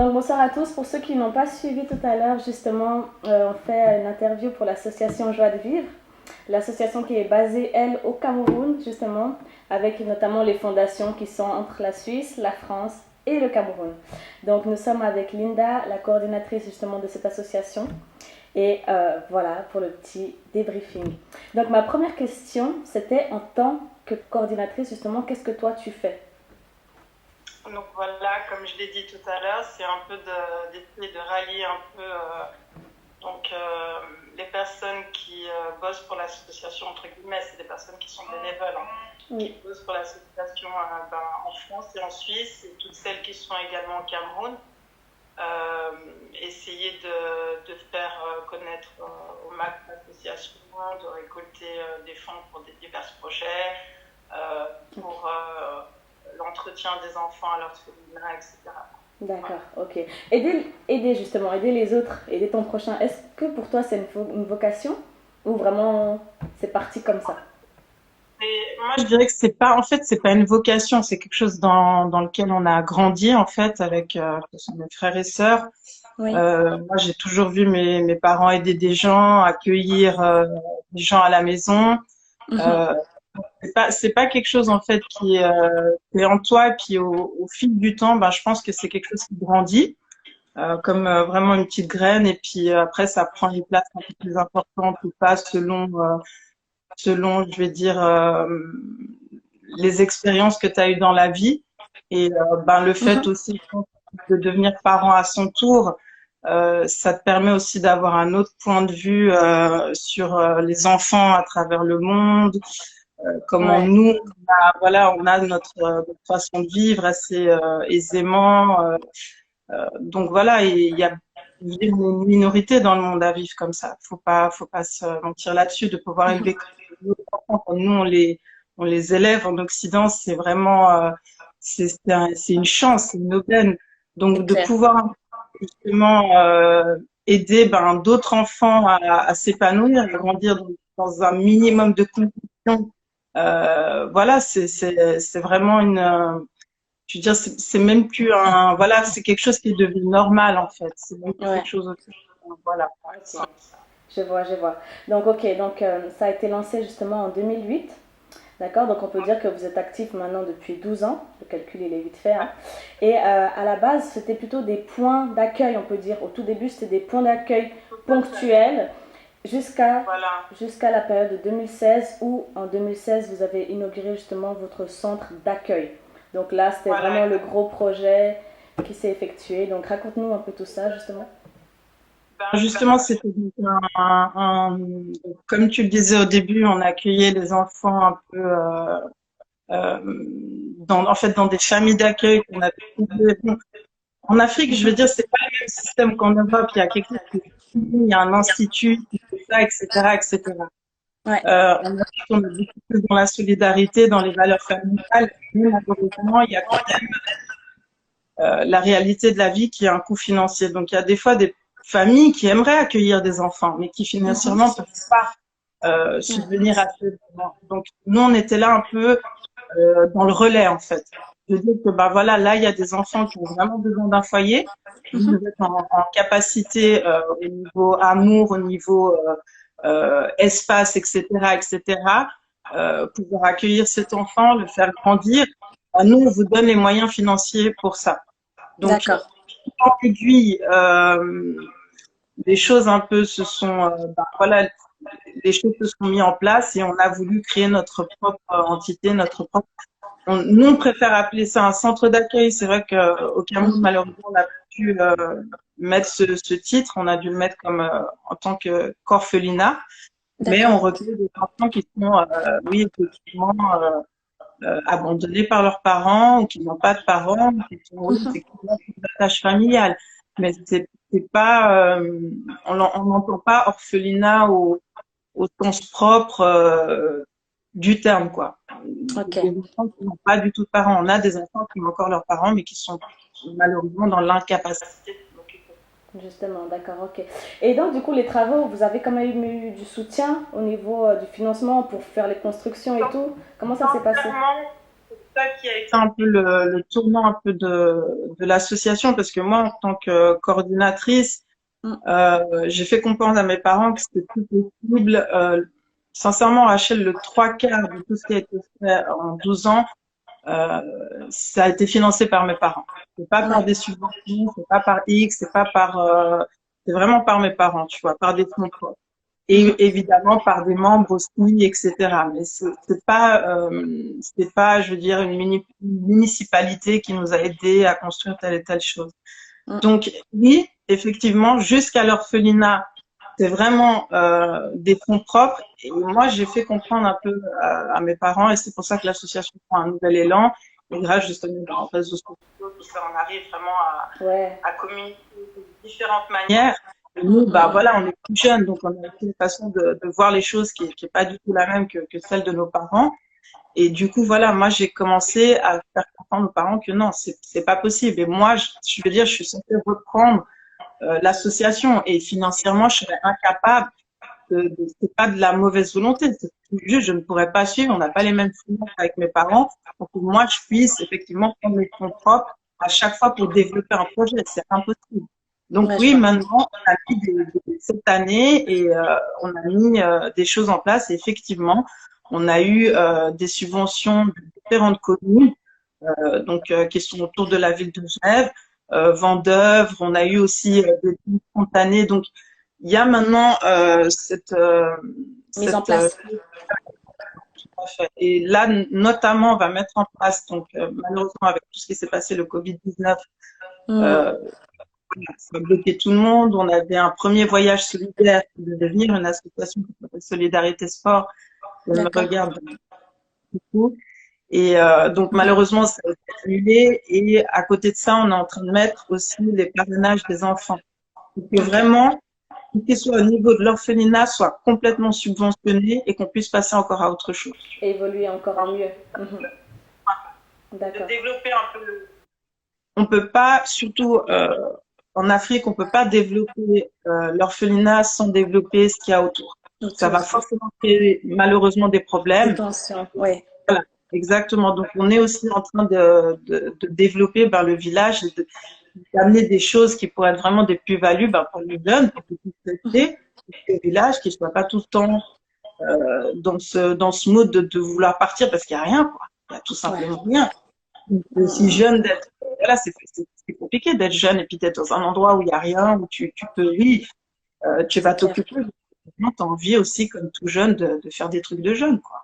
Donc bonsoir à tous. Pour ceux qui n'ont pas suivi tout à l'heure, justement, on fait une interview pour l'association Joie de Vivre. L'association qui est basée, elle, au Cameroun, justement, avec notamment les fondations qui sont entre la Suisse, la France et le Cameroun. Donc nous sommes avec Linda, la coordinatrice justement de cette association. Et voilà pour le petit débriefing. Donc ma première question, c'était en tant que coordinatrice, justement, qu'est-ce que toi tu fais? Donc voilà, comme je l'ai dit tout à l'heure, c'est un peu d'essayer de rallier un peu les personnes qui bossent pour l'association, entre guillemets, c'est des personnes qui sont bénévoles, hein, Oui. qui bossent pour l'association en France et en Suisse, et toutes celles qui sont également au Cameroun. Essayer de faire connaître au max l'association, de récolter des fonds pour des divers projets, pour l'entretien des enfants à l'orphelinat, etc. D'accord, ok. Aider justement, aider les autres, aider ton prochain. Est-ce que pour toi c'est une vocation ou vraiment c'est parti comme ça? Et moi, je dirais que c'est pas une vocation, c'est quelque chose dans lequel on a grandi, en fait, avec mes frères et sœurs. Oui. Moi, j'ai toujours vu mes parents aider des gens, accueillir des gens à la maison. Euh, c'est pas quelque chose, en fait, qui est en toi, et puis au fil du temps, ben, je pense que c'est quelque chose qui grandit, comme vraiment une petite graine, et puis après, ça prend une place un peu plus importante ou pas selon, je vais dire, les expériences que tu as eues dans la vie. Et ben, le fait aussi de devenir parent à son tour, ça te permet aussi d'avoir un autre point de vue sur les enfants à travers le monde, comment Ouais, nous, on a notre façon de vivre assez aisément. Donc voilà, et il y a une minorité dans le monde à vivre comme ça. Faut pas se mentir là-dessus, de pouvoir élever nos enfants comme nous on les élève en Occident, c'est vraiment, c'est une chance, c'est une aubaine. c'est Donc de clair. pouvoir justement aider ben, d'autres enfants à s'épanouir, à grandir dans un minimum de conditions, voilà, c'est vraiment je veux dire, c'est même plus voilà, c'est quelque chose qui est devenu normal en fait. C'est même plus Ouais, quelque chose aussi, voilà. ok. Je vois, je vois. Donc, ok, donc ça a été lancé justement en 2008. D'accord, donc on peut dire que vous êtes actif maintenant depuis 12 ans, le calcul il est vite fait. Hein. Et à la base, c'était plutôt des points d'accueil, on peut dire. Au tout début, c'était des points d'accueil ponctuels jusqu'à Voilà. jusqu'à la période de 2016 où en 2016, vous avez inauguré justement votre centre d'accueil. Donc là, c'était vraiment Voilà. le gros projet qui s'est effectué. Donc raconte-nous un peu tout ça justement. Ben, justement, c'était donc comme tu le disais au début, on accueillait les enfants un peu euh, en fait dans des familles d'accueil qu'on avait trouvées. Bon, en Afrique, je veux dire, c'est pas le même système qu'en Europe. Il y a quelque chose qui il y a un institut qui fait ça, etc., etc. Ouais. En Afrique, on est beaucoup plus dans la solidarité, dans les valeurs familiales. Mais malheureusement, il y a quand même la réalité de la vie qui a un coût financier. Donc, il y a des fois des familles qui aimeraient accueillir des enfants, mais qui financièrement ne peuvent pas subvenir à ce besoin. Donc, nous, on était là un peu dans le relais, en fait. De dire que, bah voilà, là, il y a des enfants qui ont vraiment besoin d'un foyer. Vous êtes en capacité au niveau amour, au niveau espace, etc., etc., pouvoir accueillir cet enfant, le faire grandir. Nous, on vous donne les moyens financiers pour ça. Donc, D'accord. en aiguille, les choses un peu voilà, les choses se sont mises en place et on a voulu créer notre propre entité, notre propre. Nous, on préfère appeler ça un centre d'accueil. C'est vrai qu'au Cameroun, malheureusement, on n'a pas pu mettre ce titre. On a dû le mettre comme en tant que qu'orphelinat. Mais on D'accord. recueille des enfants qui sont, oui, effectivement, abandonnés par leurs parents ou qui n'ont pas de parents, ou qui sont, oui, effectivement, sous la tâche familiale. Mais c'est pas, on n'entend pas orphelinat au sens propre du terme, quoi. Ok. Des enfants qui n'ont pas du tout de parents. On a des enfants qui ont encore leurs parents, mais qui sont malheureusement dans l'incapacité de s'occuper. Justement, d'accord, ok. Et donc, du coup, les travaux, vous avez quand même eu du soutien au niveau du financement pour faire les constructions et tout. Comment ça s'est passé? ça qui a été un peu le tournant un peu de l'association, parce que moi, en tant que coordinatrice, j'ai fait comprendre à mes parents que c'était plus possible. Sincèrement, Rachel, le trois quarts de tout ce qui a été fait en 12 ans, euh, ça a été financé par mes parents. C'est pas par des subventions, c'est pas par X, c'est vraiment par mes parents, tu vois, par des fonds propres. Et évidemment par des membres aussi, etc. Mais c'est pas, je veux dire, une municipalité qui nous a aidés à construire telle et telle chose. Donc oui, effectivement, jusqu'à l'orphelinat, c'est vraiment des fonds propres. Et moi, j'ai fait comprendre un peu à mes parents, et c'est pour ça que l'association prend un nouvel élan. Et grâce justement aux réseaux sociaux, tout ça, on arrive vraiment à communiquer de différentes manières. Et nous, bah voilà, on est plus jeunes, donc on a une façon de voir les choses qui est pas du tout la même que celle de nos parents. Et du coup, voilà, moi, j'ai commencé à faire comprendre aux parents que non, c'est pas possible. Et moi, je veux dire, je suis censée reprendre l'association, et financièrement, je serais incapable. C'est pas de la mauvaise volonté, c'est juste je ne pourrais pas suivre. On n'a pas les mêmes finances avec mes parents pour que moi je puisse effectivement prendre mes fonds propres à chaque fois pour développer un projet. C'est impossible. Donc oui, maintenant on a mis cette année et on a mis des choses en place. Et effectivement, on a eu des subventions de différentes communes, qui sont autour de la ville de Genève, vente d'œuvres. On a eu aussi des dons spontanés. Donc il y a maintenant cette mise en place. Et là, notamment, on va mettre en place, donc malheureusement avec tout ce qui s'est passé, le Covid-19, ça a bloqué tout le monde. On avait un premier voyage solidaire qui devait venir, une association qui s'appelle Solidarité Sport, qui me regarde beaucoup. Et donc malheureusement, ça a été annulé. Et à côté de ça, on est en train de mettre aussi les parrainages des enfants. Donc vraiment, qu'il soit au niveau de l'orphelinat, soit complètement subventionné et qu'on puisse passer encore à autre chose. Et évoluer encore mieux. D'accord. De développer un peu. On peut pas, surtout en Afrique, on peut pas développer l'orphelinat sans développer ce qu'il y a autour. Ça va forcément créer malheureusement des problèmes. Des tensions, oui. Voilà, exactement. Donc on est aussi en train de développer le village, d'amener des choses qui pourraient être vraiment des plus-values pour les jeunes, pour qu'ils puissent rester au village, qu'ils ne soient pas tout le temps dans ce mode de vouloir partir parce qu'il n'y a rien, quoi. Il n'y a tout simplement rien. Donc, si jeune d'être, voilà, c'est compliqué d'être jeune et puis d'être dans un endroit où il n'y a rien, où tu peux, oui, tu vas t'occuper. Tu as envie aussi, comme tout jeune, de faire des trucs de jeune, quoi.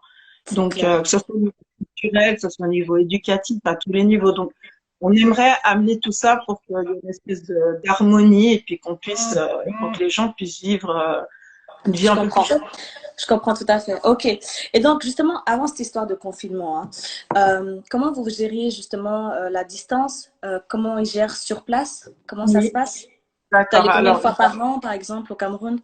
Donc, que ce soit au niveau culturel, que ce soit au niveau éducatif, à tous les niveaux. Donc, on aimerait amener tout ça pour qu'il y ait une espèce d'harmonie et puis qu'on puisse, pour que les gens puissent vivre une vie un peu plus chouette. Je comprends tout à fait. Ok. Et donc, justement, avant cette histoire de confinement, comment vous gériez justement la distance? Comment ils gèrent sur place? Comment ça se passe? D'accord. Tu allais combien de fois par an, par exemple, au Cameroun?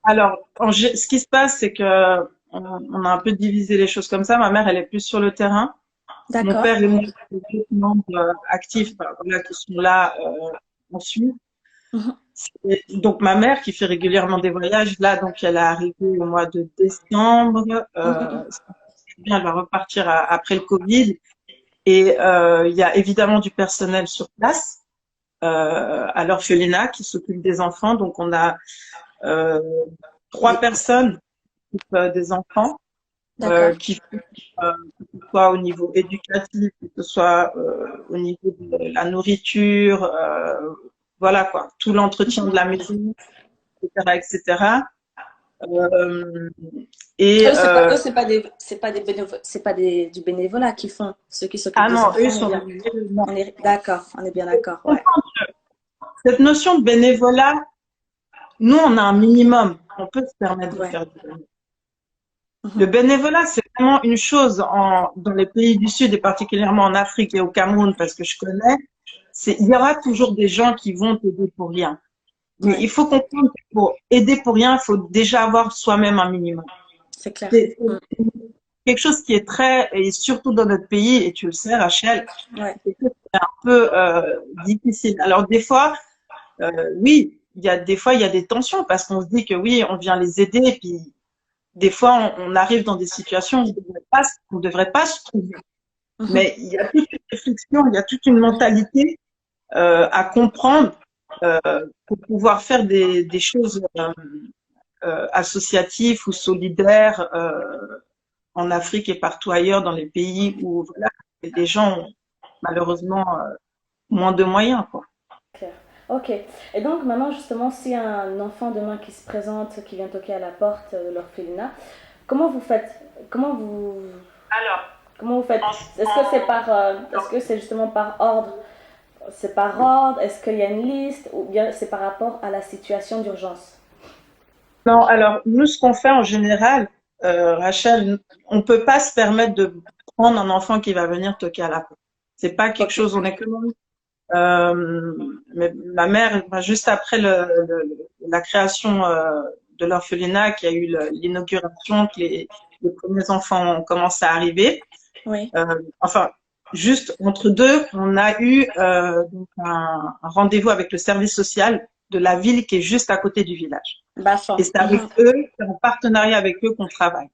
Alors, ce qui se passe, c'est que on a un peu divisé les choses comme ça. Ma mère, elle est plus sur le terrain. Mon père et moi, les membres actifs qui sont là en Suisse. Donc, ma mère qui fait régulièrement des voyages, là, donc elle est arrivée au mois de décembre. Elle va repartir après le Covid. Et il y a évidemment du personnel sur place à l'orphelinat qui s'occupe des enfants. Donc, on a 3 personnes qui s'occupent des enfants. Que ce soit au niveau éducatif, que ce soit au niveau de la nourriture, voilà quoi, tout l'entretien de la maison, etc., etc. C'est pas du bénévolat qu'ils font, ceux qui s'occupent des enfants. Eux sont d'accord, on est bien d'accord. Ouais. Cette notion de bénévolat, nous on a un minimum, on peut se permettre de faire du bénévolat. Le bénévolat, c'est vraiment une chose dans les pays du Sud et particulièrement en Afrique et au Cameroun, parce que je connais, il y aura toujours des gens qui vont t'aider pour rien. Mais il faut comprendre que pour aider pour rien, il faut déjà avoir soi-même un minimum. C'est clair. C'est quelque chose qui est très, et surtout dans notre pays, et tu le sais, Rachel, c'est quelque chose qui est un peu difficile. Alors des fois, oui, il y a des tensions parce qu'on se dit que oui, on vient les aider, et puis des fois, on arrive dans des situations où on ne devrait pas se trouver. Mais il y a toute une réflexion, il y a toute une mentalité à comprendre pour pouvoir faire des choses associatives ou solidaires en Afrique et partout ailleurs dans les pays où voilà, les gens ont malheureusement moins de moyens, quoi. Clair. Ok. Et donc maintenant, justement, si un enfant demain qui se présente, qui vient toquer à la porte de l'orphelinat, comment vous faites? Comment vous, Alors, comment vous faites? Est-ce que c'est est-ce que c'est justement par ordre? C'est par ordre? Est-ce qu'il y a une liste? Ou bien c'est par rapport à la situation d'urgence? non, alors nous, ce qu'on fait en général, Rachel, on peut pas se permettre de prendre un enfant qui va venir toquer à la porte. C'est pas quelque Ok. chose, on est que mais ma mère, ben, juste après la création de l'orphelinat, qui a eu l'inauguration, que les premiers enfants ont commencé à arriver. Oui. Enfin, juste entre deux, on a eu donc un rendez-vous avec le service social de la ville qui est juste à côté du village. Et Bafin. c'est avec eux, c'est en partenariat avec eux qu'on travaille.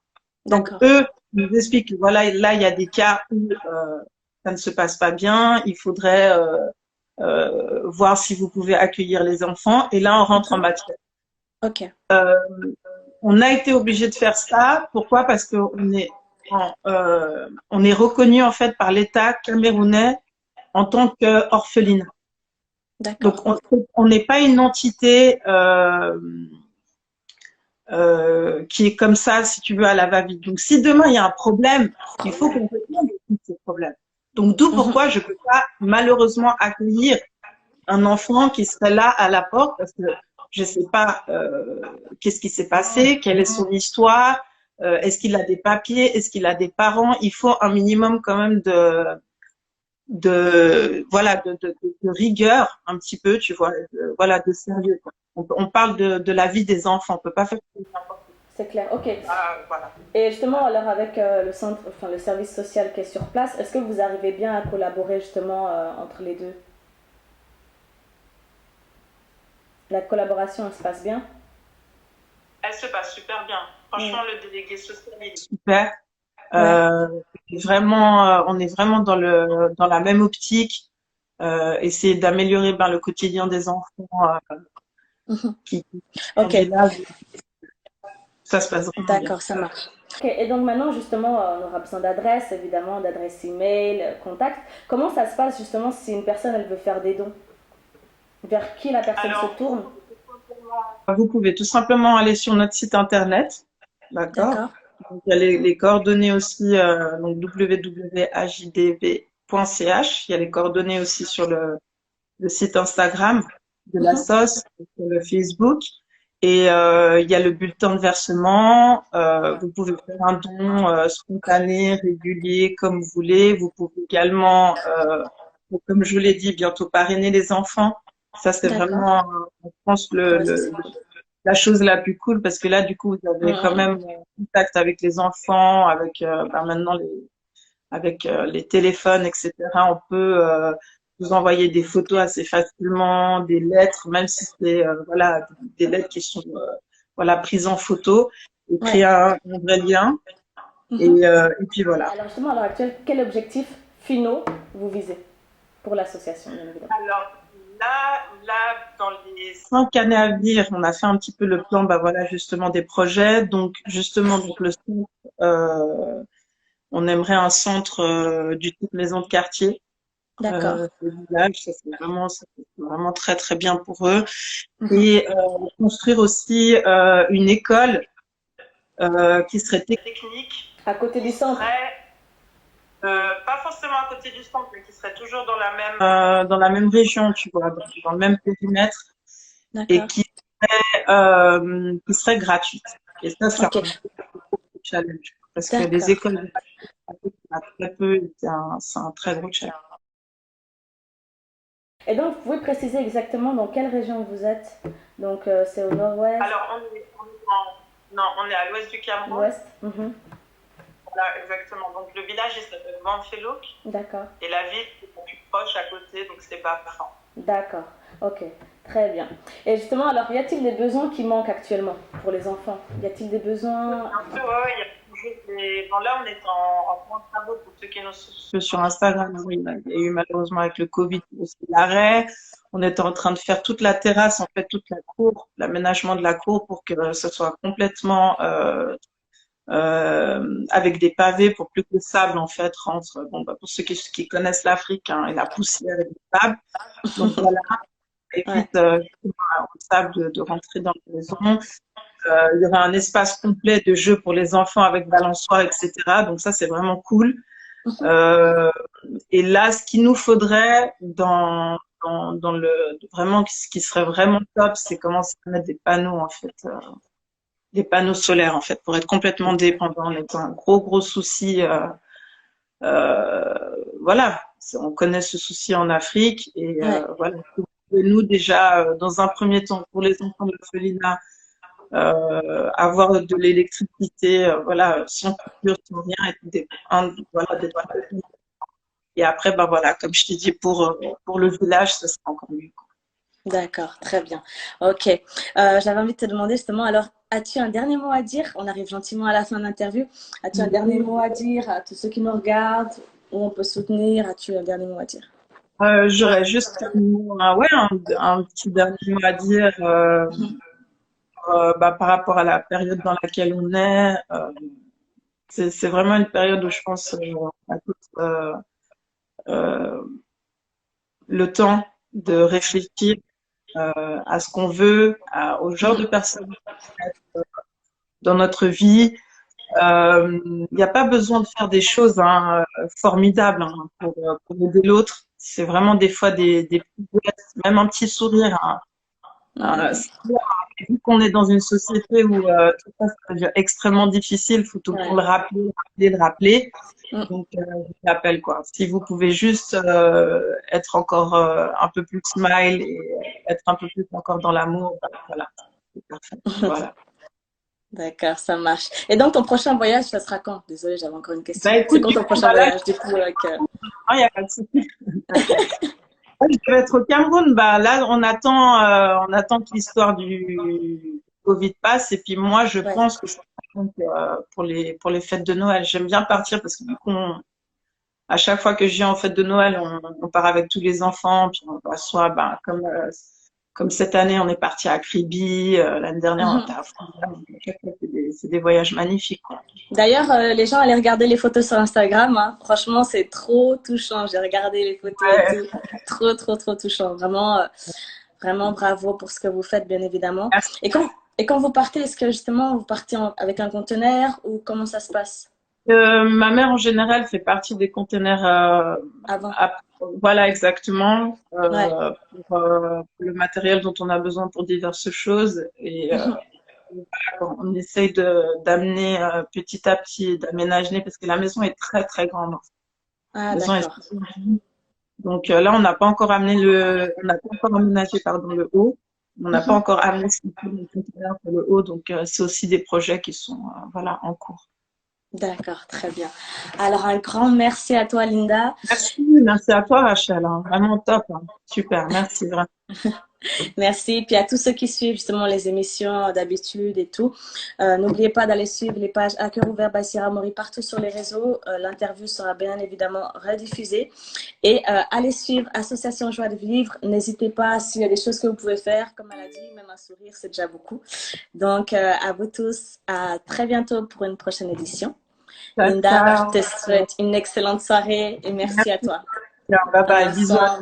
Donc D'accord. eux nous expliquent que voilà, là il y a des cas où ça ne se passe pas bien, il faudrait voir si vous pouvez accueillir les enfants. Et là, on rentre en matière. Ok. On a été obligé de faire ça. Pourquoi? Parce on est reconnu en fait par l'État camerounais en tant qu'orphelinat. Donc D'accord. on n'est pas une entité qui est comme ça, si tu veux, à la va-vite. Donc si demain il y a un problème, il faut qu'on réponde à tous ces problèmes. Donc d'où pourquoi je peux pas malheureusement accueillir un enfant qui serait là à la porte parce que je sais pas qu'est-ce qui s'est passé, quelle est son histoire, est-ce qu'il a des papiers, est-ce qu'il a des parents. Il faut un minimum quand même voilà de rigueur un petit peu, tu vois, voilà de sérieux, quoi. On parle de la vie des enfants, on peut pas faire n'importe C'est clair. Ok. quoi. Voilà. Et justement, alors avec le centre, enfin le service social qui est sur place, est-ce que vous arrivez bien à collaborer justement entre les deux? La collaboration, elle se passe bien? Elle se passe super bien. Franchement, Mm. le délégué social, il est super. Ouais. On est vraiment dans la même optique, essayer d'améliorer ben, le quotidien des enfants qui sont Ok. des là, ça se passe vraiment bien. D'accord, ça marche. Ok. Et donc maintenant, justement, on aura besoin d'adresse, évidemment, d'adresse email, contact. Comment ça se passe justement si une personne elle veut faire des dons? Vers qui la personne se Alors, tourne? vous pouvez tout simplement aller sur notre site internet, d'accord? D'accord. Donc, il y a les coordonnées aussi, donc www.ajdv.ch. Il y a les coordonnées aussi sur le site Instagram de la sauce, sur le Facebook. Et il y a le bulletin de versement. Vous pouvez faire un don spontané, régulier, comme vous voulez. Vous pouvez également, comme je vous l'ai dit, bientôt parrainer les enfants. Ça, c'est D'accord. vraiment, je pense, Ouais, ça c'est. la chose la plus cool parce que là, du coup, vous avez quand même contact avec les enfants, avec ben, maintenant avec les téléphones, etc. On peut vous envoyer des photos assez facilement, des lettres, même si c'est voilà des lettres qui sont voilà prises en photo, et Ouais. créer un vrai lien. Et puis voilà. Alors justement, à l'heure actuelle, quel objectif finaux vous visez pour l'association, bien évidemment? Alors là, dans les 5 années à venir, on a fait un petit peu le plan, bah voilà, justement des projets. Donc justement, donc le centre, on aimerait un centre du type maison de quartier. D'accord. Le village, ça c'est vraiment très très bien pour eux. Et construire aussi une école qui serait technique, À côté qui du centre? serait pas forcément à côté du centre, mais qui serait toujours dans la même région, tu vois, dans le même périmètre, et D'accord. qui serait gratuite. Et ça, c'est Ok. un gros challenge parce que les D'accord. écoles, il y en a très peu, et c'est un très gros challenge. Et donc, vous pouvez préciser exactement dans quelle région vous êtes? Donc, c'est au nord-ouest, Alors, non, on est à l'ouest du Cameroun. l'ouest? Mhm. Voilà, exactement. Donc, le village, il s'appelle Manfelouk. D'accord. Et la ville est plus proche à côté, donc c'est Bafan. D'accord. Ok. Très bien. Et justement, alors, y a-t-il des besoins qui manquent actuellement pour les enfants? Y a-t-il des besoins? Bien sûr, ouais, il y a toujours bon, là, on est en plein travaux pour ceux qui nous suivent sur Instagram. Oui, il y a eu malheureusement avec le Covid aussi l'arrêt. On était en train de faire toute la terrasse, en fait, toute la cour, l'aménagement de la cour pour que ce soit complètement avec des pavés pour plus que le sable, en fait, rentre. Bon, bah, pour ceux qui connaissent l'Afrique, hein, et la poussière et le sable. Donc voilà, ça évite au sable de rentrer dans la maison. Il y aura un espace complet de jeux pour les enfants avec balançoire, etc. Donc ça, c'est vraiment cool. Et là, ce qu'il nous faudrait dans le vraiment, ce qui serait vraiment top, c'est commencer à mettre des panneaux en fait, des panneaux solaires en fait, pour être complètement dépendant. C'est un gros souci. Voilà, on connaît ce souci en Afrique et voilà. Nous déjà, dans un premier temps, pour les enfants de l'orphelinat, avoir de l'électricité, voilà, sans coupure, sans rien, voilà, et après, bah voilà, comme je t'ai dit, pour le village, ce sera encore mieux. D'accord, très bien. Ok. J'avais envie de te demander justement, alors, as-tu un dernier mot à dire? On arrive gentiment à la fin de l'interview. As-tu un dernier mot à dire à tous ceux qui nous regardent, où on peut soutenir? As-tu un dernier mot à dire? J'aurais juste un petit dernier mot à dire bah, par rapport à la période dans laquelle on est. C'est vraiment une période où je pense à le temps de réfléchir à ce qu'on veut, au genre de personnes dans notre vie. Il n'y a pas besoin de faire des choses formidables pour aider l'autre. C'est vraiment des fois des petits gestes, même un petit sourire. Vu qu'on est dans une société où tout ça devient extrêmement difficile, il faut tout le temps le rappeler. Donc, je l'appelle quoi. Si vous pouvez juste être encore un peu plus smile et être un peu plus encore dans l'amour, bah, voilà. C'est parfait. Voilà. D'accord, ça marche. Et donc, ton prochain voyage, ça sera quand? Désolée, j'avais encore une question. Bah, écoute, c'est quand ton prochain voyage, du coup, avec... il n'y a pas de souci. Je vais être au Cameroun. Bah, là, on attend que l'histoire du Covid passe. Et puis moi, je pense que ça compte pour les fêtes de Noël. J'aime bien partir parce que du coup, à chaque fois que je viens en fête de Noël, on part avec tous les enfants. Puis on va soit, bah, comme cette année, on est parti à Kribi. L'année dernière, on était à France. C'est des voyages magnifiques, quoi. D'ailleurs, les gens allaient regarder les photos sur Instagram. Hein. Franchement, c'est trop touchant. J'ai regardé les photos et tout. Trop touchant. Vraiment, vraiment bravo pour ce que vous faites, bien évidemment. Merci. Et quand vous partez, est-ce que justement vous partez avec un conteneur ou comment ça se passe? Ma mère, en général, fait partie des conteneurs avant. Voilà, exactement. Pour le matériel dont on a besoin pour diverses choses. Et on essaye d'amener petit à petit, d'aménager, parce que la maison est très, très grande. Ah, d'accord. Donc là, on n'a pas encore aménagé, le haut. On n'a pas encore amené ce conteneur pour le haut. Donc, c'est aussi des projets qui sont, voilà, en cours. D'accord, très bien. Alors, un grand merci à toi, Linda. Merci à toi, Rachel. Hein. Vraiment top. Hein. Super, merci vraiment. Merci. Puis à tous ceux qui suivent justement les émissions d'habitude et tout, n'oubliez pas d'aller suivre les pages À Cœur Ouvert by Sierra Mori partout sur les réseaux. L'interview sera bien évidemment rediffusée. Et allez suivre Association Joie de Vivre. N'hésitez pas s'il y a des choses que vous pouvez faire. Comme elle a dit, même un sourire, c'est déjà beaucoup. Donc, à vous tous, à très bientôt pour une prochaine édition. Linda, je te souhaite une excellente soirée et merci à toi. Bye bye, bisous. Ciao.